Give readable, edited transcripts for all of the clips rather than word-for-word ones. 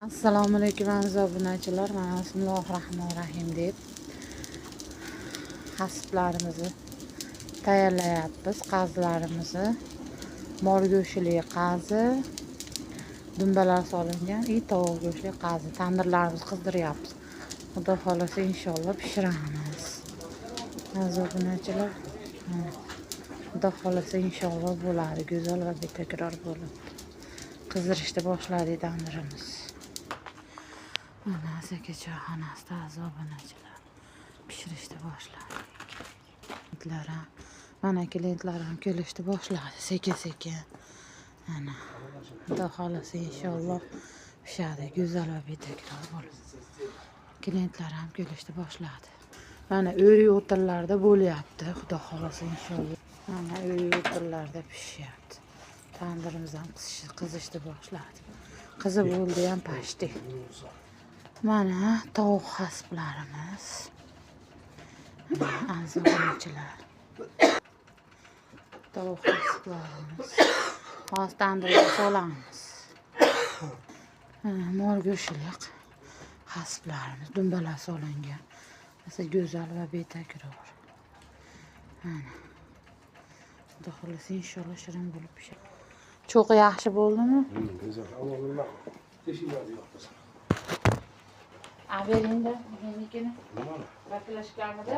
Assalomu alaykum aziz obunachilar. Mana bismillahirrohmanirrohim deb hasblarimizni tayyorlayapmiz. Qazilarimizni mol go'shtli qazi, dumbalar solingan tovuq go'shtli qazi. Tandirlarimizni qizdiryapmiz. Xudo xolasa inshaalloh pishiramiz. Aziz obunachilar, xudo xolasa inshaalloh bo'ladi. Go'zal va betakror bo'ladi. Qizdirishni boshladik tandirimiz. Mana aka choyxonasida aziz obunachilar pishirishni boshladi. Mana klientlar ham kelishni boshladi sekin-sekin. Mana xudo xolasa inshaalloh pishadi, go'zal va betakror bo'ladi. Klientlar ham kelishni boshladi. Mana o'rik o'tirlarda bo'lyapti, xudo xolasa inshaalloh. Mana o'rik o'tirlarda pishyapti. Tandirimiz ham qizishni boshladi. Qizib bo'ldi ham pashti. Mana tovuq hasblarimiz. Aziz obunachilar. Tovuq hasblarimiz. Hozir tandirga solamiz. Mol go'shtli hasblarimiz, dumbalar solingan. Esa go'zal va betakror. Mana. Xudo xolasa inshaalloh shirin bo'lib pishadi. Cho'qi yaxshi bo'ldimi? Go'zal. Alloh teshiklarni yoqtirsin. Beringda menikini. Nimani? Vaklashkamida.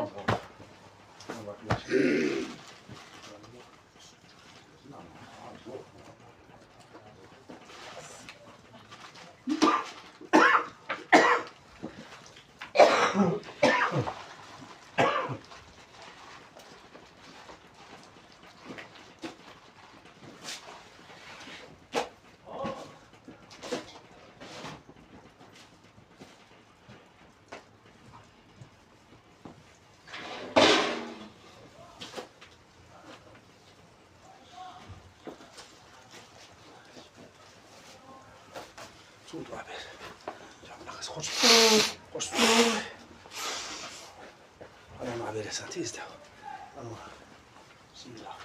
Suv ver. Jamlaqas qo'sh. Qo'sh. Ana bersan tezda. Ana. Bismillah.